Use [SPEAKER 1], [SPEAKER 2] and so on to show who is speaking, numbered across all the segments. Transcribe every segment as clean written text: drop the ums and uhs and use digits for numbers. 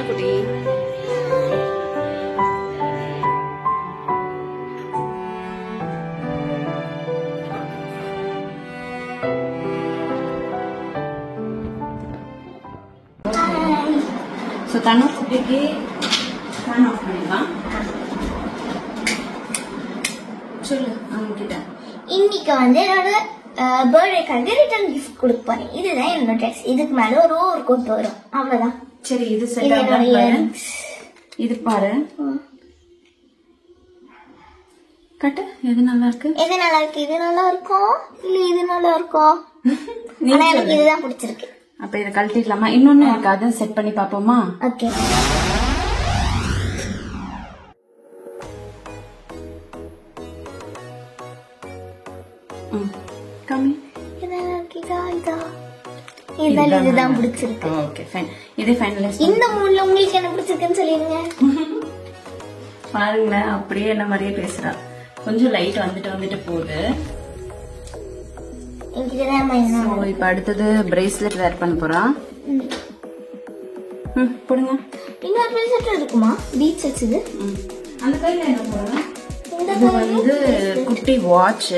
[SPEAKER 1] தனக்குட்டி. So தனக்குட்டிக்கு fan of பண்ணிடலாம். சொல்லு அவங்ககிட்ட.
[SPEAKER 2] இன்னைக்கு வந்து என்னோட பர்த்டேக்காக ரிட்டர்ன் கிஃப்ட் கொடுப்பேன். இதுதான் என்னோட ட்ரெஸ். இதுக்கு மேல ஒரு ஓவர் கோட் வரும், அவ்வளவுதான்.
[SPEAKER 1] சரி, இது செட் ஆகுது. இது பாரு, கட்டு. எது நல்லா இருக்கு?
[SPEAKER 2] எது நல்லா இருக்கு? இது நல்லா இருக்கும் இல்ல இது நல்லா இருக்கும்? ஆனா எனக்கு இதுதான் பிடிச்சிருக்கு.
[SPEAKER 1] அப்ப இதை கழட்டிடலாமா? இன்னொன்னு இருக்கு, அதை செட் பண்ணி பாப்போமா?
[SPEAKER 2] ஓகே.
[SPEAKER 1] கம்மி.
[SPEAKER 2] இதுதான் பிடிச்சிருக்கு.
[SPEAKER 1] Okay fine. இதே ஃபைனலைஸ்.
[SPEAKER 2] இந்த மூணுல உங்களுக்கு என்ன பிடிச்சிருக்குன்னு சொல்லிருங்க.
[SPEAKER 1] பாருங்களேன், அப்படியே என்ன மாதிரியே பேசுறா. கொஞ்சம் லைட் வந்துட்டு போகுது. இப்ப அடுத்தது பிரேஸ்லெட் வேர் பண்ண போறான். போடுங்க.
[SPEAKER 2] இன்னொரு பிரேஸ்லெட் இருக்குமா? பீட்ஸ் வச்சது.
[SPEAKER 1] அந்த கையில என்ன போடுங்க? இது வந்து குட்டி வாட்ச்.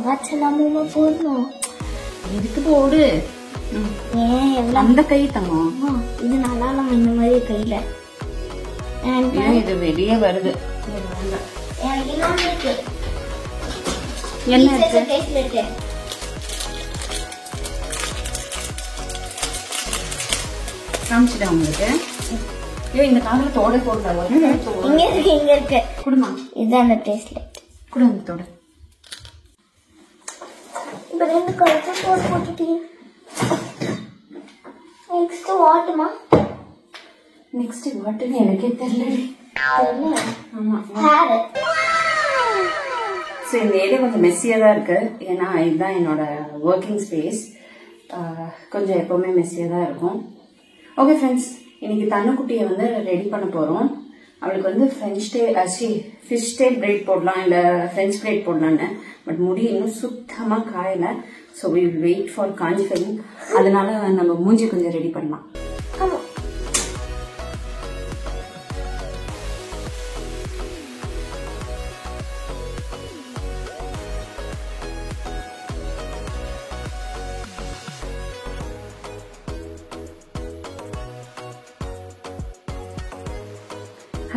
[SPEAKER 2] வாட்ச் எல்லாமே போடணும்.
[SPEAKER 1] எதுக்கு போடு?
[SPEAKER 2] ஏன்
[SPEAKER 1] அந்த கை தங்கம்.
[SPEAKER 2] இது நல்லா நம்ம இந்த மாதிரி கையில.
[SPEAKER 1] இது வெளியே வருது.
[SPEAKER 2] என்ன இருக்கு?
[SPEAKER 1] காமிச்சிட்டேன் உங்களுக்கு. இந்த காதுல தோட போடுறாங்க.
[SPEAKER 2] இங்க இருக்கு. குடுமா. இதுதான் அந்த பிரேஸ்லெட்.
[SPEAKER 1] குடு அந்த தோட.
[SPEAKER 2] இப்ப ரெண்டு கழுத்து போட்டுட்டீங்க. நெக்ஸ்ட் வாட்டுமா?
[SPEAKER 1] நெக்ஸ்ட் வாட்டுன்னு எனக்கே தெரியல. ஆமா,
[SPEAKER 2] ஹேர்.
[SPEAKER 1] ஸோ இந்த ஏரியா கொஞ்சம் மெஸ்ஸியாக தான் இருக்கு. ஏன்னா இதுதான் என்னோட ஒர்க்கிங் ஸ்பேஸ். கொஞ்சம் எப்பவுமே மெஸ்ஸியாக தான் இருக்கும். ஓகே ஃப்ரெண்ட்ஸ், இன்னைக்கு தனக்குட்டியை வந்து ரெடி பண்ண போறோம். அவளுக்கு வந்து ஃபிஷ் டேல் பிரைட் போடலாம், இல்லை ஃப்ரெஞ்ச் பிரைட் போடலான்னு. பட் முடி இன்னும் சுத்தமாக காயலை. ஸோ வி வெயிட் ஃபார் காஞ்சி ஃபைலிங். அதனால நம்ம மூஞ்சி கொஞ்சம் ரெடி பண்ணலாம்.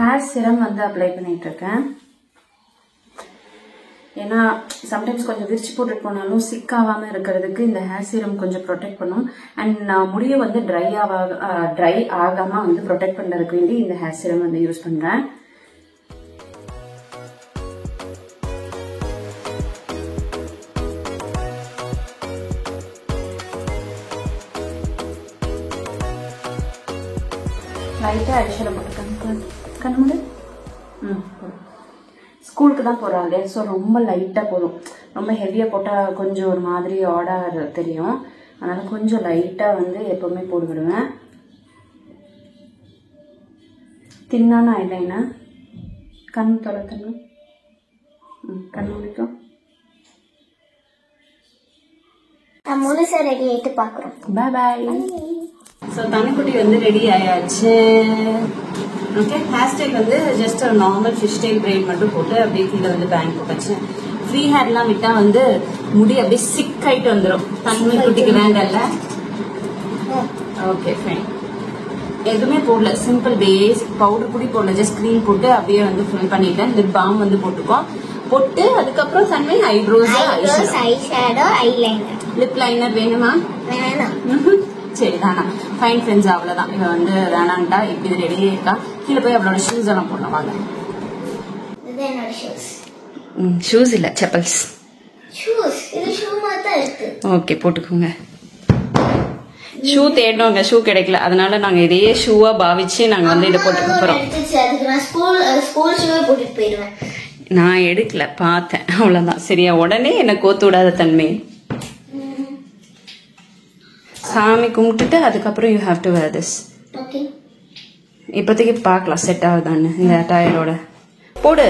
[SPEAKER 1] ஹேர் சிரம் வந்து அப்ளை பண்ணிட்டு இருக்கேன். ஏன்னா சம்டைம்ஸ் கொஞ்சம் விரிச்சு போட்டுட்டு போனாலும் சிக்காவாம இருக்கிறதுக்கு இந்த ஹேர் சீரம் கொஞ்சம் ப்ரொடெக்ட் பண்ணும். அண்ட் நான் முடிய வந்து ட்ரை ஆகாம வந்து ப்ரொடெக்ட் பண்றதுக்கு வேண்டி இந்த ஹேர் சீரம் வந்து யூஸ் பண்றேன். லைட்டா ஐஷேடோ போட்டுருக்கேன். கண்ணு ஸ்கூலுக்கு தான் போறாங்க. ஸோ ரொம்ப லைட்டா போதும். ரொம்ப ஹெவியா போட்டா கொஞ்சம் ஒரு மாதிரி ஆடா தெரியும். அதனால கொஞ்சம் லைட்டா வந்து எப்பவுமே போட்டு விடுவேன். தின்னான ஐலைனர். கண் தொடத்தணும். கண் முடிக்கும்.
[SPEAKER 2] முழுசா ரெடி ஆயிட்டு பாக்குறோம்.
[SPEAKER 1] பாய் பாய். ஸோ தனக்குட்டி வந்து ரெடி ஆயாச்சு. ஓகே, ஹேர் ஸ்டைல் வந்து ஜஸ்ட் ஒரு நார்மல் ஃபிஷ் ஸ்டைல் பிரைட் மட்டும் போட்டு அப்படியே கீழே வந்து பேங்க் போட்டாச்சு. ஃப்ரீ ஹேர்லாம் விட்டா வந்து முடி அப்படியே சிக் ஆயிட்டு வந்துடும். தனக்குட்டிக்கு வேண்டல்ல. Okay fine. எதுவுமே போடல, சிம்பிள் பேசிக் பவுடர் கூட போடல. ஜஸ்ட் க்ரீம் போட்டு அப்படியே வந்து ஃபில் பண்ணிட்டேன். லிப் பாம் வந்து போட்டுக்கோ. போட்டு அதுக்கப்புறம் தன்மை eyebrows,
[SPEAKER 2] eyeshadow, eyeliner.
[SPEAKER 1] Lip liner வேணுமா?
[SPEAKER 2] வேணாம்.
[SPEAKER 1] சரி தானா. ஃபைன் ஃப்ரெண்ட்ஸ், அவ்வளோதான். இவ வந்து வேணான்ட்டா. இப்படி ரெடியே இருக்கா. கீழே போய் அவளோட ஷூஸ் எல்லாம் போடலாம் வாங்க. ஷூஸ் இல்ல, செப்பல்ஸ். ஓகே, போட்டுக்கோங்க. ஷூ தேடணுங்க, ஷூ கிடைக்கல. அதனால நாங்க இதையே ஷூவா பாவிச்சு நாங்க வந்து இதை போட்டுக்க போறோம். நான் எடுக்கல, பார்த்தேன், அவ்வளவுதான். சரியா? உடனே என்ன கோத்து விடாத தன்மை. சாமி கும்பிட்டுட்டு அதுக்கப்புறம் you have to wear this. இப்போதைக்கு பார்க்கலாம் செட் ஆகுதான்னு. இந்த டயரோட போடு.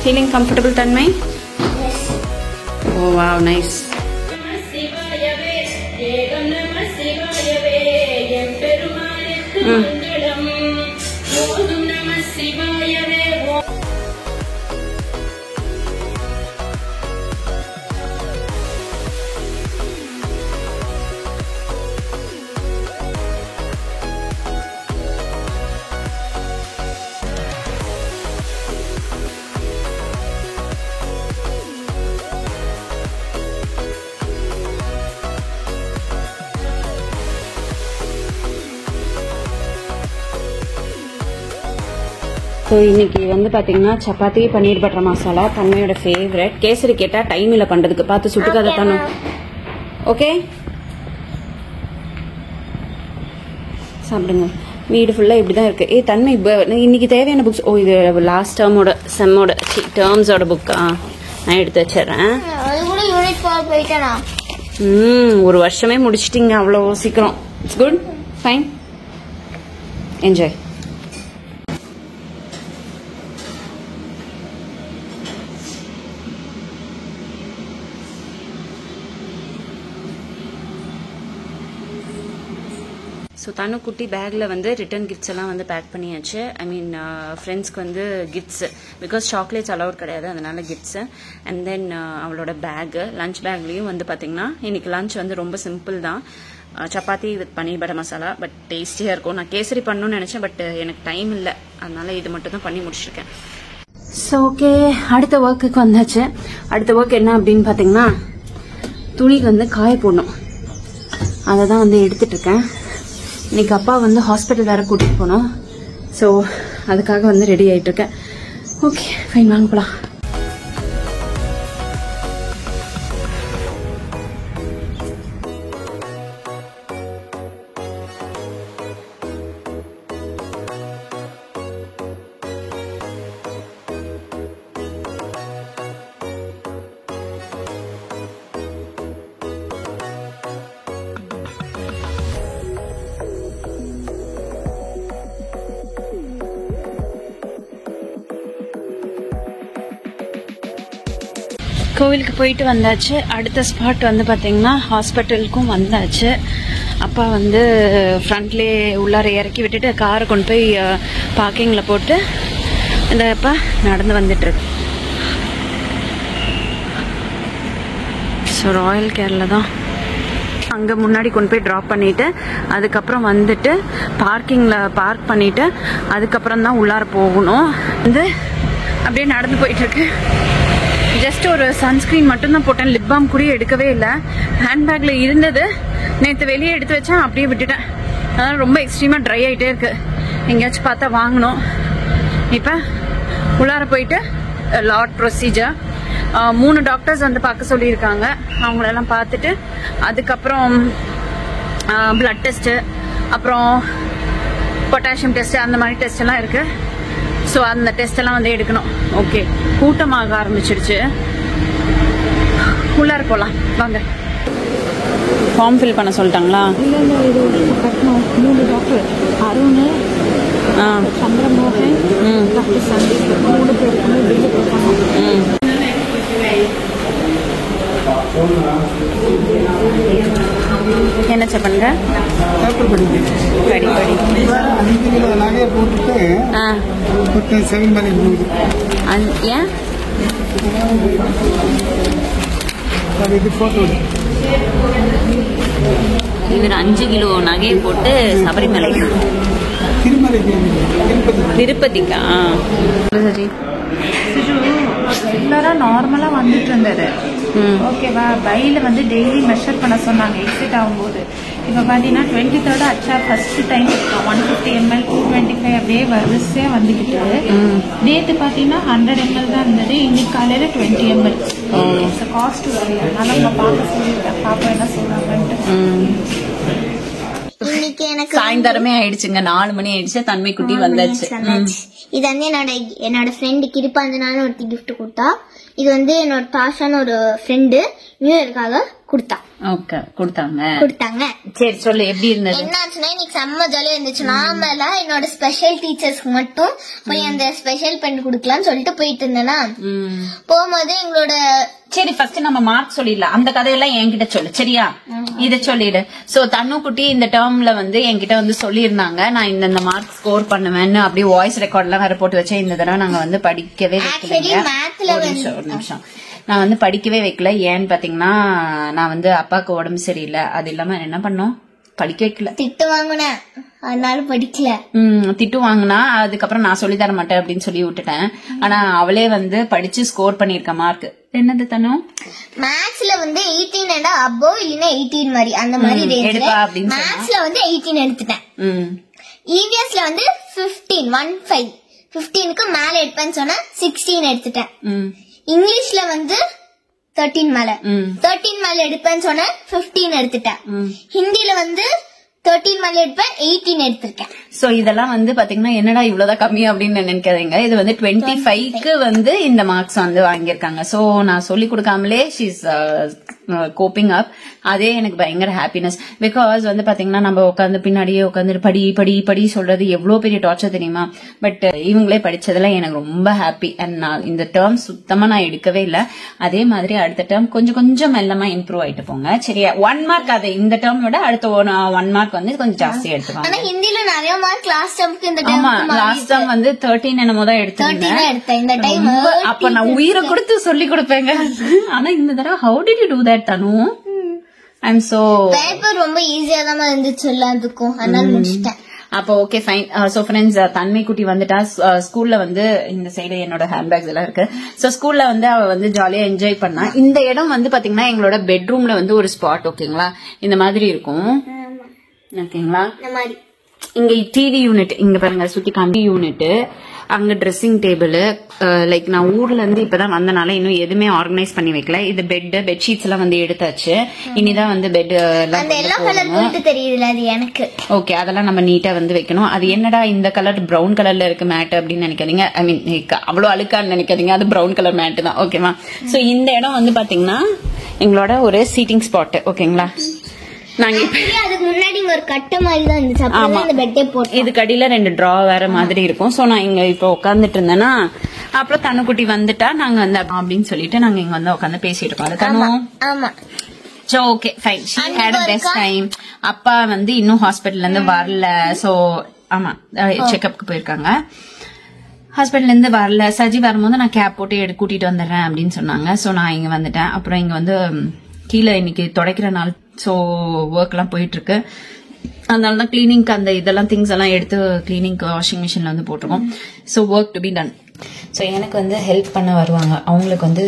[SPEAKER 1] Feeling comfortable, Tanmay? Yes. Oh wow, nice. So இன்னைக்கு வந்து பார்த்தீங்கன்னா சப்பாத்தி பன்னீர் பட்டர் மசாலா தன்மையோட ஃபேவரட். கேசரி கேட்டால் டைம் இல்லை பண்ணுறதுக்கு, பார்த்து சுட்டுக்காத தானே. ஓகே சாப்பிடுங்க. வீடு ஃபுல்லாக இப்படி தான் இருக்குது. தன்மை இன்னைக்கு தேவையான புக்ஸ். ஓ இது லாஸ்ட் டேர்ம்ஸோட புக்கா? நான் எடுத்து வச்சிடறேன். ஒரு வருஷமே முடிச்சிட்டிங்க அவ்வளோ சீக்கிரம். It's good, fine, enjoy. So தனு குட்டி பேக்கில் வந்து ரிட்டன் கிஃப்ட்ஸ் எல்லாம் வந்து பேக் பண்ணியாச்சு. ஐ மீன் ஃப்ரெண்ட்ஸ்க்கு வந்து கிஃப்ட்ஸு, பிகாஸ் சாக்லேட்ஸ் அலவுட் கிடையாது, அதனால கிஃப்ட்ஸு. அண்ட் தென் அவளோட பேக்கு, லஞ்ச் பேக்லேயும் வந்து பார்த்தீங்கன்னா இன்னைக்கு லஞ்ச் வந்து ரொம்ப சிம்பிள் தான். Chapati with paneer butter masala, but டேஸ்டியாக இருக்கும். நான் கேசரி பண்ணணும்னு நினச்சேன், பட் எனக்கு டைம் இல்லை, அதனால இது மட்டும் தான் பண்ணி முடிச்சிருக்கேன். ஸோ ஓகே, அடுத்த ஒர்க்குக்கு வந்தாச்சு. அடுத்த ஒர்க் என்ன அப்படின்னு பார்த்தீங்கன்னா துணி வந்து காய போடணும். அதை தான் வந்து எடுத்துட்டு இருக்கேன். இன்னைக்கு அப்பா வந்து ஹாஸ்பிட்டல் வேற கூட்டிட்டு போனோம். ஸோ அதுக்காக வந்து ரெடி ஆயிட்டு இருக்கேன். ஓகே ஃபைன், வாங்க போலாம். கோவிலுக்கு போயிட்டு வந்தாச்சு. அடுத்த ஸ்பாட் வந்து பார்த்தீங்கன்னா ஹாஸ்பிட்டலுக்கும் வந்தாச்சு. அப்பா வந்து ஃப்ரண்ட்லேயே உள்ளார இறக்கி விட்டுட்டு காரை கொண்டு போய் பார்க்கிங்கில் போட்டு இந்த அப்பா நடந்து வந்துட்டுருக்கு. ஸோ ராயல் கேரில் தான் அங்கே முன்னாடி கொண்டு போய் ட்ராப் பண்ணிவிட்டு அதுக்கப்புறம் வந்துட்டு பார்க்கிங்கில் பார்க் பண்ணிவிட்டு அதுக்கப்புறம் தான் உள்ளார போகணும். வந்து அப்படியே நடந்து போயிட்டுருக்கு. ஜஸ்ட் ஒரு சன்ஸ்கிரீன் மட்டும்தான் போட்டேன், லிப் பாம் கூட எடுக்கவே இல்லை. ஹேண்ட்பேக்ல இருந்தது, நேற்று வெளியே எடுத்து வச்சேன், அப்படியே விட்டுட்டேன். அதனால ரொம்ப எக்ஸ்ட்ரீமா ட்ரை ஆகிட்டே இருக்கு. எங்கேயாச்சும் பார்த்தா வாங்கணும். இப்போ உள்ளார போயிட்டு லாட் ப்ரொசீஜர் 3 டாக்டர்ஸ் வந்து பார்க்க சொல்லியிருக்காங்க. அவங்களெல்லாம் பார்த்துட்டு அதுக்கப்புறம் பிளட் டெஸ்ட்டு, அப்புறம் பொட்டாசியம் டெஸ்ட், அந்த மாதிரி டெஸ்ட் எல்லாம் இருக்கு. ஸோ அந்த டெஸ்ட் எல்லாம் வந்து எடுக்கணும். ஓகே, கூட்டமாக ஆரம்பிச்சிருச்சு. உள்ளார போகலாம் வாங்க. ஃபார்ம் ஃபில் பண்ண சொல்லிட்டாங்களா?
[SPEAKER 3] இல்லை இது கட்டணும். 3 டாக்டர், அருண், சந்திரமோகன், டாக்டர் சந்தீப், 3 பேருக்குமே பில்லு கொடுக்கணும்.
[SPEAKER 4] என்ன செக் பண்ணுற? படி படி
[SPEAKER 3] 5 கிலோ நகையை போட்டுட்டு செவின் பண்ணி போகுது.
[SPEAKER 4] ஏன்
[SPEAKER 3] இது போட்டு
[SPEAKER 4] இவர் 5 கிலோ நகையை போட்டு சபரிமலை திருப்பதிக்கா? சரி,
[SPEAKER 1] ரெகுலரா நார்மலா வந்துட்டு இருந்தது. ஓகேவா, பையில வந்து டெய்லி மெஷர் பண்ண சொன்னாங்க எக்ஸிட் ஆகும்போது. இப்ப பாத்தீங்கன்னா 23rd அச்சா ஃபர்ஸ்ட் டைம் 150 ml 225 அப்படியே வரிசையா வந்துகிட்டு. நேத்து பாத்தீங்கன்னா 100 ml தான் இருந்தது, இன்னைக்கு காலையில 20 ml. காஸ்ட் வரையா, அதனால நம்ம பார்க்க சொல்லியிருக்கேன், பாப்பா என்ன சொல்றாங்கன்ட்டு.
[SPEAKER 4] சாயந்தரமே ஆயிடுச்சுங்க, 4 மணி ஆயிடுச்சு. தன்மை குட்டி வந்தாச்சு.
[SPEAKER 2] இது வந்து என்னோட ஃப்ரெண்டு கிருப்பாஞ்சனான்னு ஒருத்தி கிஃப்ட் கொடுத்தா. இது வந்து என்னோட தாஷான்னு ஒரு ஃப்ரெண்டு நியூ இயர்க்காக கொடுத்தாங்க.
[SPEAKER 4] சரி சொல்லு, எப்படி இருந்தது?
[SPEAKER 2] என்னாச்சுன்னா இன்னைக்கு செம்ம ஜாலியா இருந்துச்சு. நார்மலா என்னோட ஸ்பெஷல் டீச்சர்ஸ்க்கு மட்டும் போய் அந்த ஸ்பெஷல் பென் குடுக்கலாம்னு சொல்லிட்டு போயிட்டு இருந்தேன்னா, போகும்போது எங்களோட
[SPEAKER 4] சரி ஃபர்ஸ்ட் நம்ம மார்க் சொல்லிடலாம். அந்த கதையெல்லாம் என்கிட்ட சொல்லு சரியா? இத சொல்லிடு. சோ தன்னுக்குட்டி இந்த டேர்ம்ல வந்து என்கிட்ட வந்து சொல்லியிருந்தாங்க, நான் இந்த மார்க் ஸ்கோர் பண்ணுவேன்னு. அப்படியே வாய்ஸ் ரெக்கார்ட் எல்லாம் வேற போட்டு வச்சேன். இந்த தடவை நாங்க வந்து படிக்கவே வைக்கல. ஒரு நிமிஷம், நான் வந்து படிக்கவே வைக்கல. ஏன்னு பாத்தீங்கன்னா நான் வந்து அப்பாவுக்கு உடம்பு சரியில்லை. அது இல்லாம என்ன பண்ணோம், படிக்க வைக்கல.
[SPEAKER 2] திட்டு வாங்கினேன், அதனால படிக்கல.
[SPEAKER 4] திட்டு வாங்கினா அதுக்கப்புறம் நான் சொல்லி தர மாட்டேன் அப்படின்னு சொல்லி விட்டுட்டேன். ஆனா அவளே வந்து படிச்சு ஸ்கோர் பண்ணிருக்க மார்க் என்னது தனு?
[SPEAKER 2] மேத்ஸ்ல வந்து 18 and above இல்லனா 18 மாதிரி அந்த மாதிரி ரேஞ்ச்ல. மேத்ஸ்ல வந்து 18 எடுத்துட்டேன். இவிஎஸ்ல வந்து 15 15க்கு மேல எடுப்பேன்னு சொன்னா 16 எடுத்துட்டேன். இங்கிலீஷ்ல வந்து 13 மேல எடுப்பேன்னு சொன்ன 15 எடுத்துட்டேன். ஹிந்தில வந்து 13 மேல எடுப்பேன், 18 எடுத்திருக்கேன்.
[SPEAKER 4] சோ இதெல்லாம் வந்து பாத்தீங்கன்னா என்னடா இவ்வளவுதான் கம்மி அப்படின்னு நினைக்காதீங்க. இது வந்து 25க்கு வந்து இந்த மார்க்ஸ் வந்து வாங்கியிருக்காங்க. சோ நான் சொல்லி கொடுக்காமலே ஷீஸ் கோப்பிங் அப். அதே எனக்கு பயங்கர ஹாப்பினஸ். பிகாஸ் வந்து பாத்தீங்கன்னா நம்ம உட்காந்து பின்னாடியே உட்காந்து படி படி படி சொல்றது எவ்வளவு பெரிய டார்ச்சர் தெரியுமா? பட் இவங்களே படிச்சதுல எனக்கு ரொம்ப ஹாப்பி. அண்ட் நான் இந்த டேர்ம் சுத்தமா நான் எடுக்கவே இல்லை. அதே மாதிரி அடுத்த டேர்ம் கொஞ்சம் கொஞ்சம் மெல்லமா இம்ப்ரூவ் ஆயிட்டு போங்க சரியா? 1 மார்க் அது இந்த டேர்ம் விட அடுத்த 1 மார்க் வந்து கொஞ்சம் ஜாஸ்தி எடுத்துக்கோங்க.
[SPEAKER 2] ஆனா ஹிந்தில நிறைய மார்க் லாஸ்ட் டேர்ம்க்கு இந்த
[SPEAKER 4] டைம் லாஸ்ட் டேர்ம் வந்து 13 என்னமோ தான் எடுத்தேன்.
[SPEAKER 2] இந்த டைம்
[SPEAKER 4] அப்ப நான் உயிரை கொடுத்து சொல்லி கொடுப்பேங்க. ஆனா இந்த தடவை how did you do that Thanu? I'm so
[SPEAKER 2] paper ரொம்ப ஈஸியா தான் இருந்துச்சு எல்லாத்துக்கும், அதனால முடிச்சிட்டேன்.
[SPEAKER 4] அப்போ ஓகே ஃபைன். சோ ஃப்ரெண்ட்ஸ், தன்மை குட்டி வந்துட்டா. ஸ்கூல்ல வந்து இந்த சைடு என்னோட ஹேண்ட்பேக்ஸ் எல்லாம் இருக்கு. சோ ஸ்கூல்ல வந்து அவ வந்து ஜாலியா என்ஜாய் பண்ணா. இந்த இடம் வந்து பாத்தீங்கன்னா எங்களோட பெட்ரூம்ல வந்து ஒரு ஸ்பாட் ஓகேங்களா, இந்த மாதிரி இருக்கும் ஓகேங்களா. இங்க டிவி யூனிட், இங்க பாருங்க சுத்தி கம்பி யூனிட், அங்க ட்ரெஸ்ஸிங் டேபிள். லைக் நான் ஊர்ல இருந்து இப்பதான் வந்தனால இன்னும் எதுவுமே ஆர்கனைஸ் பண்ணி வைக்கல. இது பெட்ஷீட்ஸ் எல்லாம் வந்து எடுத்தாச்சு. இனிதான் வந்து பெட்
[SPEAKER 2] எனக்கு
[SPEAKER 4] ஓகே, அதெல்லாம் நம்ம நீட்டா வந்து வைக்கணும். அது என்னடா இந்த கலர் பிரவுன் கலர்ல இருக்கு மேட் அப்படின்னு நினைக்காதீங்க. ஐ மீன் அவ்வளவு அழுக்கான்னு நினைக்காதீங்க, அது பிரவுன் கலர் மேட் தான் ஓகேவா. சோ இந்த இடம் வந்து பாத்தீங்கன்னா எங்களோட ஒரு சீட்டிங் ஸ்பாட் ஓகேங்களா.
[SPEAKER 2] அதுக்கு முன்னாடி ஒரு கட்டு மாதிரி தான் இருந்துச்சு. அப்ப இந்த பெட்டே போட்டு
[SPEAKER 4] இதுக்கு அடியில 2 டிரா வேற மாதிரி இருக்கும். சோ நான் இங்க இப்ப உட்காந்துட்டு இருந்தேன்னா அப்புறம் தனுக்குட்டி வந்துட்டா நாங்க வந்து அப்படின்னு சொல்லிட்டு நாங்க இங்க வந்து உட்காந்து பேசிட்டு இருக்கோம்.
[SPEAKER 2] ஆமா
[SPEAKER 4] so okay fine. She had a best time. அப்பா வந்து இன்னும் ஹாஸ்பிட்டல்ல இருந்து வரல. சோ ஆமா செக்அப்க்கு போயிருக்காங்க. ஹாஸ்பிட்டல்ல இருந்து வரல. சஜி வரும்போது நான் கேப் போட்டு கூட்டிட்டு வந்துடுறேன் அப்படின்னு சொன்னாங்க. சோ நான் இங்க வந்துட்டேன். அப்புறம் இங்க வந்து கீழே இன்னைக்கு துடைக்கிற நாள். ஸோ ஒர்க் எல்லாம் போயிட்டு இருக்கு. அதனாலதான் கிளீனிங்க்கு அந்த இதெல்லாம் திங்ஸ் எல்லாம் எடுத்து கிளீனிங்க்கு வாஷிங் மிஷின்ல வந்து போட்டிருக்கோம். So work to be done. So எனக்கு வந்து ஹெல்ப் பண்ண வருவாங்க. அவங்களுக்கு வந்து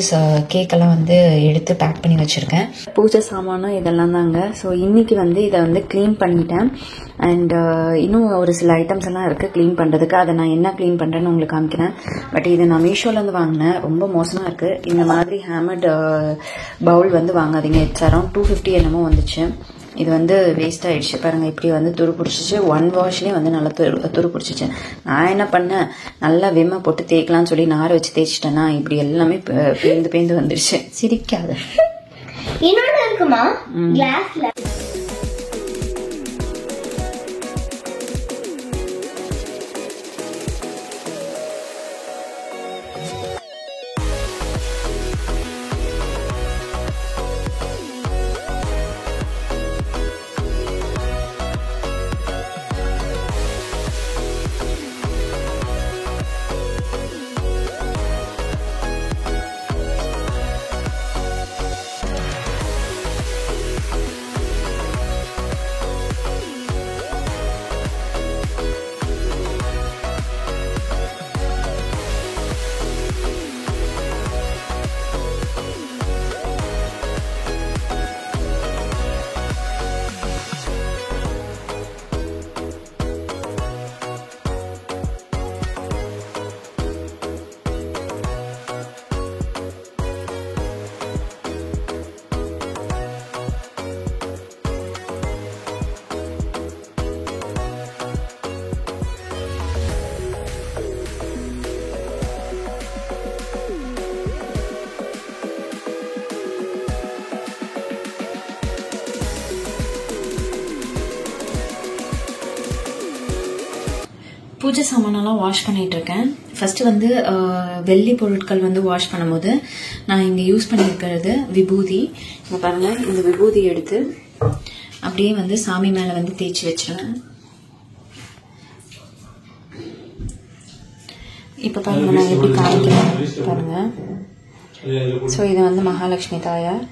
[SPEAKER 4] கேக்கெல்லாம் வந்து எடுத்து பேக் பண்ணி வச்சிருக்கேன். பூஜை சாமானும் இதெல்லாம் தாங்க. ஸோ இன்னைக்கு வந்து இதை வந்து கிளீன் பண்ணிட்டேன். அண்ட் இன்னும் ஒரு சில ஐட்டம்ஸ் எல்லாம் இருக்கு கிளீன் பண்றதுக்கு. அதை நான் என்ன கிளீன் பண்றேன்னு உங்களுக்கு காமிக்கிறேன். பட் இது நான் மீஷோல இருந்து வாங்கினேன். ரொம்ப மோசமா இருக்கு. இந்த மாதிரி ஹேமட் பவுல் வந்து வாங்காதீங்க. இட்ஸ் அரௌண்ட் 250 என்னமோ வந்துச்சு. இது வந்து வேஸ்ட் ஆயிடுச்சு பாருங்க. இப்படி வந்து துரு பிடிச்சிச்சு. 1 வாஷ்லயே வந்து நல்லா துரு பிடிச்சிச்சு. நான் என்ன பண்ணேன், நல்லா விம்ம போட்டு தேய்க்கலாம்னு சொல்லி நாரை வச்சு தேய்ச்சிட்டேன்னா இப்படி எல்லாமே பேந்து வந்துருச்சு. சிரிக்காத.
[SPEAKER 2] இன்னொன்னு இருக்குமா கிளாஸ்ல.
[SPEAKER 4] பூஜை சாமானெல்லாம் வாஷ் பண்ணிட்டு இருக்கேன். ஃபர்ஸ்ட் வந்து வெள்ளி பொருட்கள் வந்து வாஷ் பண்ணும்போது நான் இங்க யூஸ் பண்ணியிருக்கிறது விபூதி. இங்க பாருங்க, இந்த விபூதி எடுத்து அப்படியே வந்து சாமி மேல வந்து தேய்ச்சி வச்சிருவேன். இப்ப பாருங்க நான் எப்படி காமிக்கிறேன் பாருங்க. ஸோ இது வந்து மகாலட்சுமி தாயார்.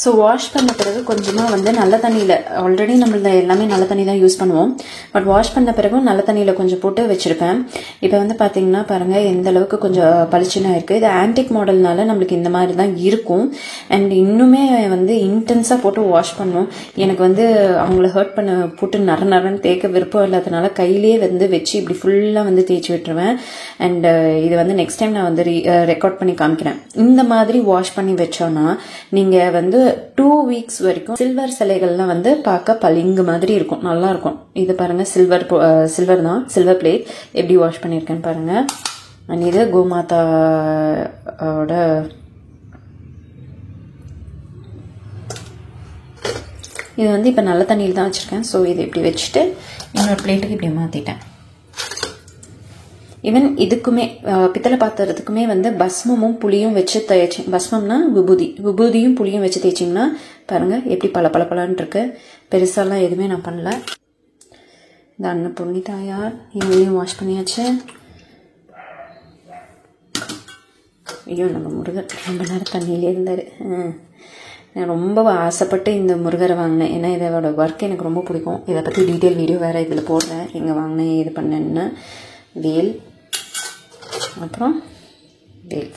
[SPEAKER 4] ஸோ வாஷ் பண்ண பிறகு கொஞ்சமாக வந்து நல்ல தண்ணியில், ஆல்ரெடி நம்மள எல்லாமே நல்ல தண்ணி தான் யூஸ் பண்ணுவோம், பட் வாஷ் பண்ண பிறகும் நல்ல தண்ணியில் கொஞ்சம் போட்டு வச்சுருப்பேன். இப்போ வந்து பார்த்தீங்கன்னா பாருங்கள் எந்த அளவுக்கு கொஞ்சம் பளிச்சுனா இருக்குது. இது ஆன்டிக் மாடல்னால நம்மளுக்கு இந்த மாதிரி தான் இருக்கும். அண்ட் இன்னுமே வந்து இன்டென்ஸாக போட்டு வாஷ் பண்ணும். எனக்கு வந்து அவங்கள ஹர்ட் பண்ண போட்டு நரன்னு தேய்க்க விருப்பம் இல்லாதனால கையிலே வந்து வச்சு இப்படி ஃபுல்லாக வந்து தேய்ச்சி விட்டுருவேன். அண்ட் இது வந்து நெக்ஸ்ட் டைம் நான் வந்து ரெக்கார்ட் பண்ணி காமிக்கிறேன். இந்த மாதிரி வாஷ் பண்ணி வச்சோன்னா நீங்கள் வந்து 2 weeks வரைக்கும் சில்வர் சிலைகள்லாம் வந்து பார்க்க பளிங்கு மாதிரி இருக்கும், நல்லா இருக்கும். இது பாருங்க சில்வர் தான், சில்வர் பிளேட் எப்படி வாஷ் பண்ணியிருக்கேன்னு பாருங்க. அண்ட் இது கோமாதாவோட இது வந்து இப்போ நல்ல தண்ணியில் தான் வச்சிருக்கேன். ஸோ இது இப்படி வச்சுட்டு இன்னொரு பிளேட்டுக்கு இப்படி மாத்திட்டேன். ஈவன் இதுக்குமே பித்தளை பாத்திரத்துக்குமே வந்து பஸ்மமும் புளியும் வச்சு தேய்ச்சி, பஸ்மம்னா விபூதியும் புளியும் வச்சு தேய்ச்சிங்கன்னா பாருங்க எப்படி பளபளன்னு இருக்கு. பெருசாலாம் எதுவுமே நான் பண்ணல. இந்த அன்னபூர்ணி தாயார் இவங்களையும் வாஷ் பண்ணியாச்சு. ஐயோ நம்ம முருகர் ரொம்ப நேரம் தண்ணியிலே இருந்தாரு. நான் ரொம்ப ஆசைப்பட்டு இந்த முருகரை வாங்கினேன். ஏன்னா இதோட ஒர்க் எனக்கு ரொம்ப பிடிக்கும். இதை பற்றி டீட்டெயில் வீடியோ வேறு இதில் போடுறேன், எங்கே வாங்கினேன் இது பண்ணேன்னு. வேல், அப்புறம் வேல்,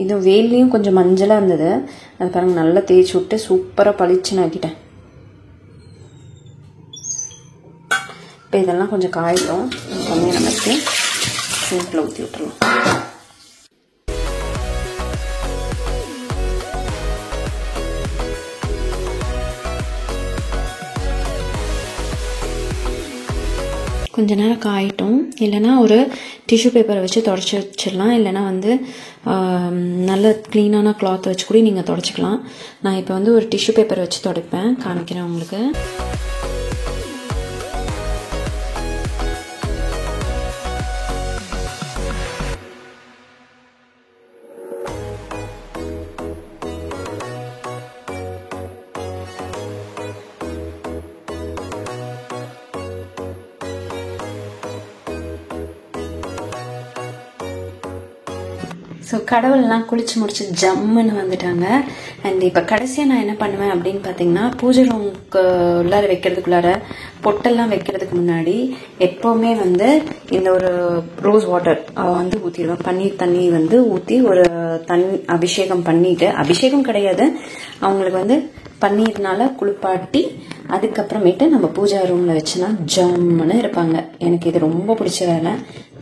[SPEAKER 4] இது வேல்லையும் கொஞ்சம் மஞ்சளாக இருந்தது, அது பாருங்க நல்லா தேய்ச்சி விட்டு சூப்பராக பளிச்சுன்னு ஆக்கிட்டேன். இப்போ இதெல்லாம் கொஞ்சம் காயிடும், கம்மியாக நமக்கு சிம்பிளாக ஊற்றி விட்டுருவோம். கொஞ்ச நேரம் காயட்டும். இல்லைனா ஒரு டிஷ்யூ பேப்பரை வச்சு தொடச்சி வச்சிடலாம். இல்லைனா வந்து நல்ல க்ளீனான கிளாத் வச்சு கூட நீங்கள் தொடச்சிக்கலாம். நான் இப்போ வந்து ஒரு டிஷ்யூ பேப்பரை வச்சு துடைப்பேன், காமிக்கிறேன் உங்களுக்கு. ஸோ கடவுள்லாம் குளிச்சு முடிச்சு ஜம்முன்னு வந்துட்டாங்க. அண்ட் இப்போ கடைசியாக நான் என்ன பண்ணுவேன் அப்படின்னு பார்த்தீங்கன்னா, பூஜை ரூமுக்கு உள்ளார வைக்கிறதுக்குள்ளார பொட்டெல்லாம் வைக்கிறதுக்கு முன்னாடி எப்போவுமே வந்து இந்த ஒரு ரோஸ் வாட்டர் வந்து ஊற்றிடுவேன். பன்னீர் தண்ணி வந்து ஊற்றி ஒரு அபிஷேகம் பண்ணிட்டு, அபிஷேகம் கிடையாது, அவங்களுக்கு வந்து பன்னீர்னால குளிப்பாட்டி அதுக்கப்புறமேட்டு நம்ம பூஜா ரூமில் வச்சுனா ஜம்முன்னு இருப்பாங்க. எனக்கு இது ரொம்ப பிடிச்ச வேலை.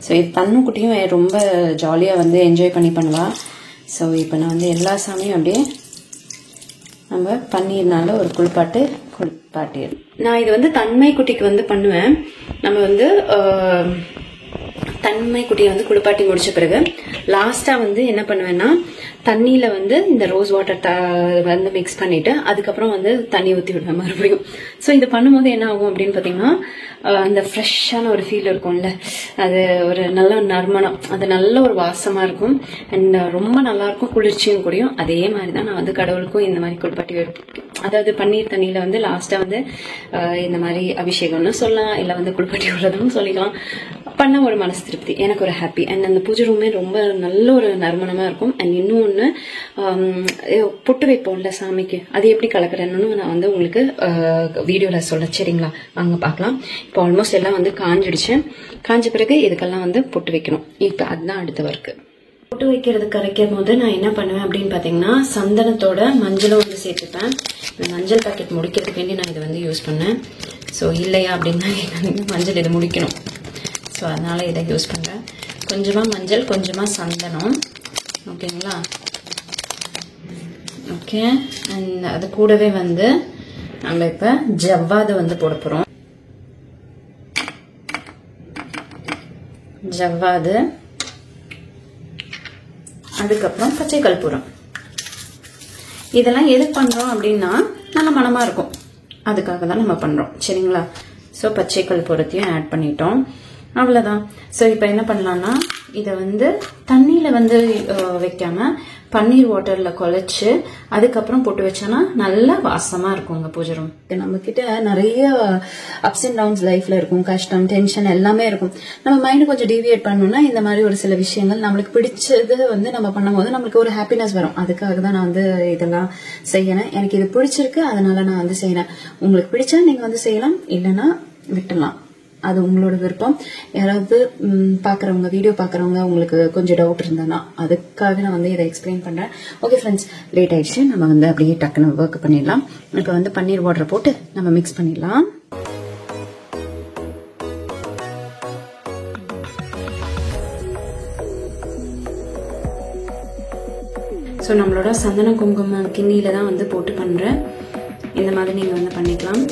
[SPEAKER 4] ஸோ இது தன்னுக்குட்டியும் ரொம்ப ஜாலியாக வந்து என்ஜாய் பண்ணுவா. ஸோ இப்போ நான் வந்து எல்லா சாமியும் அப்படியே நம்ம பன்னீர்னால ஒரு குளிப்பாட்டிடு. நான் இது வந்து தன்மை குட்டிக்கு வந்து பண்ணுவேன். நம்ம வந்து தன்மை குட்டியை வந்து குளிப்பாட்டி முடிச்ச பிறகு லாஸ்டா வந்து என்ன பண்ணுவேன்னா, தண்ணியில வந்து இந்த ரோஸ் வாட்டர் வந்து மிக்ஸ் பண்ணிட்டு அதுக்கப்புறம் வந்து தண்ணி ஊற்றி விடுவேன் மறுபடியும். ஸோ இது பண்ணும்போது என்ன ஆகும் அப்படின்னு பார்த்தீங்கன்னா, அந்த ஃப்ரெஷ்ஷான ஒரு ஃபீல் இருக்கும்ல, அது ஒரு நல்ல நறுமணம், அது நல்ல ஒரு வாசமா இருக்கும். அண்ட் ரொம்ப நல்லா இருக்கும், குளிர்ச்சியும் கூடியும். அதே மாதிரி தான் நான் வந்து கடவுளுக்கும் இந்த மாதிரி குளிப்பாட்டி, அதாவது பன்னீர் தண்ணியில வந்து லாஸ்டா வந்து இந்த மாதிரி அபிஷேகம்னு சொல்லலாம், இல்லை வந்து குளிப்பாட்டி விடுறதுன்னு சொல்லிக்கலாம். பண்ண ஒரு மனசு திருப்தி, எனக்கு ஒரு ஹாப்பி. அண்ட் அந்த பூஜை ரூமே ரொம்ப நல்ல ஒரு நறுமணமா இருக்கும். அண்ட் இன்னொன்னு பொட்டு வைப்போம்ல சாமிக்கு, அது எப்படி கலக்கிறேன்னு நான் வந்து உங்களுக்கு வீடியோல சொல்ல, சரிங்களா? வாங்க பார்க்கலாம். இப்போ ஆல்மோஸ்ட் எல்லாம் வந்து காஞ்சிடுச்சு. காஞ்ச பிறகு இதுக்கெல்லாம் வந்து பொட்டு வைக்கணும். இப்போ அதுதான் அடுத்த ஒர்க்கு. பொட்டு வைக்கிறது கரைக்கும் போது நான் என்ன பண்ணுவேன் அப்படின்னு பாத்தீங்கன்னா, சந்தனத்தோட மஞ்சளும் வந்து சேர்த்துப்பேன். இந்த மஞ்சள் பாக்கெட் முடிக்கிறதுக்கு வேண்டி நான் இதை வந்து யூஸ் பண்ணேன். ஸோ இல்லையா அப்படின்னா மஞ்சள் இதை முடிக்கணும். ஸோ அதனால இதை யூஸ் பண்றேன். கொஞ்சமா மஞ்சள், கொஞ்சமா சந்தனம், ஓகேங்களா? ஓகே. அண்ட் அது கூடவே வந்து நம்ம இப்ப ஜவ்வாது வந்து போட போறோம். ஜவ்வாது, அதுக்கப்புறம் பச்சை கற்பூரம். இதெல்லாம் எதுக்கு பண்றோம் அப்படின்னா நல்ல மனமா இருக்கும், அதுக்காக தான் நம்ம பண்றோம். சரிங்களா? ஸோ பச்சை கற்பூரத்தையும் ஆட் பண்ணிட்டோம். அவ்வளவுதான். ஸோ இப்போ என்ன பண்ணலாம்னா இதை வந்து தண்ணியில வந்து வைக்காம பன்னீர் வாட்டர்ல குழைச்சு அதுக்கப்புறம் போட்டு வச்சோன்னா நல்லா வாசமா இருக்குங்க பூஜை ரூம். நம்ம கிட்ட நிறைய அப்ஸ் அண்ட் டவுன்ஸ் லைஃப்ல இருக்கும், கஷ்டம், டென்ஷன் எல்லாமே இருக்கும். நம்ம மைண்ட் கொஞ்சம் டிவியேட் பண்ணணும்னா இந்த மாதிரி ஒரு சில விஷயங்கள் நம்மளுக்கு பிடிச்சது வந்து நம்ம பண்ணும்போது நம்மளுக்கு ஒரு ஹாப்பினஸ் வரும். அதுக்காக தான் நான் வந்து இதெல்லாம் செய்யறேன். எனக்கு இது பிடிச்சிருக்கு, அதனால நான் வந்து செய்யறேன். உங்களுக்கு பிடிச்சா நீங்க வந்து செய்யலாம், இல்லைன்னா விட்டுலாம். அது உங்களோட விருப்பம். யாராவது பாக்குறவங்க, வீடியோ பாக்குறவங்க உங்களுக்கு கொஞ்சம் டவுட் இருந்தானா அதுக்காக நான் வந்து இதை எக்ஸ்பிளைன் பண்றேன். ஓகே ஃப்ரெண்ட்ஸ், லேட் ஆயிடுச்சு. நம்ம வந்து அப்படியே டக்குன்னு ஒர்க் பண்ணிடலாம். இப்போ வந்து பன்னீர் வாட்டர் போட்டு நம்ம மிக்ஸ் பண்ணிடலாம். ஸோ நம்மளோட சந்தன குங்குமம் கிண்ணியில தான் வந்து போட்டு பண்றேன். இந்த மாதிரி நீங்க வந்து பண்ணிக்கலாம்.